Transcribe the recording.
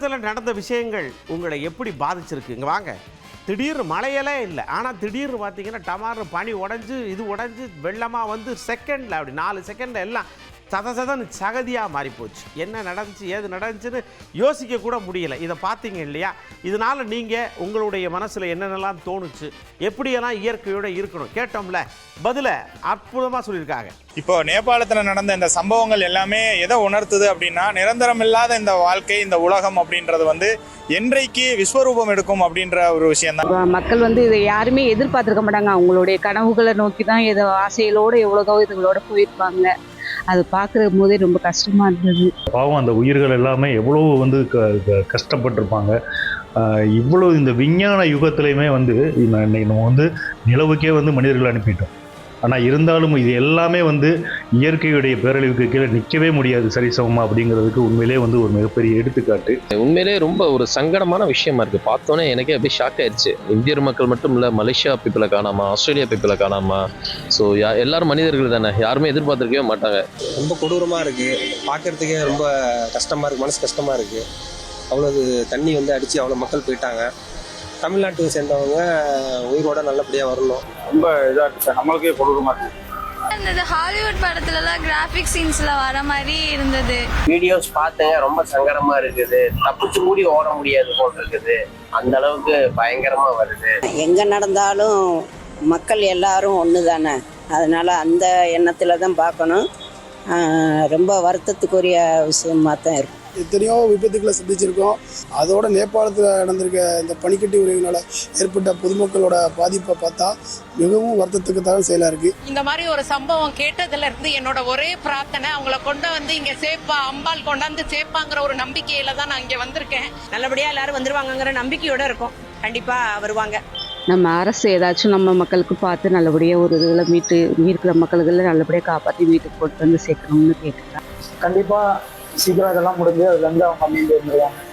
நேபாளத்தில் நடந்த விஷயங்கள் உங்களை எப்படி பாதிச்சிருக்கு? இங்கே வாங்க. திடீர்னு மழையெல்லாம் இல்லை, ஆனால் திடீர்னு பார்த்தீங்கன்னா டமார்னு பனி உடஞ்சி இது உடஞ்சி வெள்ளமாக வந்து செகண்டில் அப்படி 4 செகண்டில் எல்லாம் சதன்னு சகதியாக மாறிப்போச்சு. என்ன நடந்துச்சு ஏது நடந்துச்சுன்னு யோசிக்க கூட முடியலை. இதை பார்த்தீங்க இல்லையா? இதனால் நீங்கள் உங்களுடைய மனசில் என்னென்னலாம் தோணுச்சு, எப்படியெல்லாம் இயற்கையோடு இருக்கணும் கேட்டோம்ல, பதிலை அற்புதமாக சொல்லியிருக்காங்க. இப்போ நேபாளத்தில் நடந்த இந்த சம்பவங்கள் எல்லாமே எதை உணர்த்துது அப்படின்னா, நிரந்தரம் இல்லாத இந்த வாழ்க்கை, இந்த உலகம் அப்படின்றது வந்து என்றைக்கு விஸ்வரூபம் எடுக்கும் அப்படின்ற ஒரு விஷயம் தான். மக்கள் வந்து இதை யாருமே எதிர்பார்த்துருக்க மாட்டாங்க. அவங்களுடைய கனவுகளை நோக்கி தான் ஏதோ ஆசைகளோடு எவ்வளோதோ இதுகளோட போயிருப்பாங்க. அது பார்க்குற போதே ரொம்ப கஷ்டமாக இருந்தது. பாவம், அந்த உயிர்கள் எல்லாமே எவ்வளோ வந்து கஷ்டப்பட்டிருப்பாங்க. இவ்வளோ இந்த விஞ்ஞான யுகத்துலையுமே வந்து இன்னைக்கு நம்ம வந்து நிலவுக்கே வந்து மனிதர்கள் அனுப்பிட்டோம். ஆனால் இருந்தாலும் இது எல்லாமே வந்து இயற்கையுடைய பேரழிவுக்கு கீழே நிற்கவே முடியாது சரிசமமாக அப்படிங்கிறதுக்கு உண்மையிலே வந்து ஒரு மிகப்பெரிய எடுத்துக்காட்டு. உண்மையிலே ரொம்ப ஒரு சங்கடமான விஷயமா இருக்குது. பார்த்தோன்னே எனக்கே அப்படியே ஷாக் ஆயிடுச்சு. இந்தியர் மக்கள் மட்டும் இல்லை, மலேசியா பீப்புளை காணாமா, ஆஸ்திரேலியா பீப்புளை காணாமா. ஸோ எல்லாரும் மனிதர்கள் தானே, யாருமே எதிர்பார்த்துருக்கவே மாட்டாங்க. ரொம்ப கொடூரமாக இருக்குது, பார்க்குறதுக்கே ரொம்ப கஷ்டமாக இருக்குது, மனசு கஷ்டமாக இருக்குது. அவ்வளோ தண்ணி வந்து அடித்து அவ்வளோ மக்கள் போயிட்டாங்க. தமிழ்நாட்டுக்கு சேர்ந்தவங்க உயிரோட நல்லபடியாக வரணும். ரொம்ப இதாக இருக்குது, நம்மளுக்கே கொடூரமாக இருக்குது. இந்த ஹாலிவுட் படத்துலலாம் கிராஃபிக் சீன்ஸ்ல வர மாதிரி இருந்தது. வீடியோஸ் பார்த்தேன், ரொம்ப சங்கடமா இருக்குது. தப்பிச்சு மூடி ஓட முடியாது போல் இருக்குது, அந்த அளவுக்கு பயங்கரமா வருது. எங்க நடந்தாலும் மக்கள் எல்லாரும் ஒன்று தானே, அதனால அந்த எண்ணத்துல தான் பார்க்கணும். ரொம்ப வருத்தத்துக்குரிய விஷயமா தான் இருக்கும். எத்தனையோ விபத்துக்களை சந்திச்சிருக்கோம். அதோட நேபாளத்தில் நடந்திருக்க இந்த பனிக்கட்டி உறவினால் ஏற்பட்ட பொதுமக்களோட பாதிப்பை பார்த்தா மிகவும் வருத்தத்துக்கு தான் செயலாக இருக்குது. இந்த மாதிரி ஒரு சம்பவம் கேட்டதுல இருந்து என்னோட ஒரே பிரார்த்தனை, அவங்கள கொண்டு வந்து இங்கே சேப்பா, அம்பாள் கொண்டாந்து சேப்பாங்கிற ஒரு நம்பிக்கையில தான் நான் இங்கே வந்திருக்கேன். நல்லபடியாக எல்லாரும் வந்துருவாங்கங்கிற நம்பிக்கையோடு இருக்கும். கண்டிப்பாக வருவாங்க. நம்ம அரசு ஏதாச்சும் நம்ம மக்களுக்கு பார்த்து நல்லபடியாக ஒரு இதில் மீட்கிற மக்களுக்கு நல்லபடியாக காப்பாற்றி வீட்டுக்கு கொண்டு வந்து சேர்க்கணும்னு கேட்டுக்கிறேன். கண்டிப்பாக சீக்கிரம் இதெல்லாம் முடிஞ்சு அதுலேருந்து அவங்க மீண்டு வந்துடுவாங்க.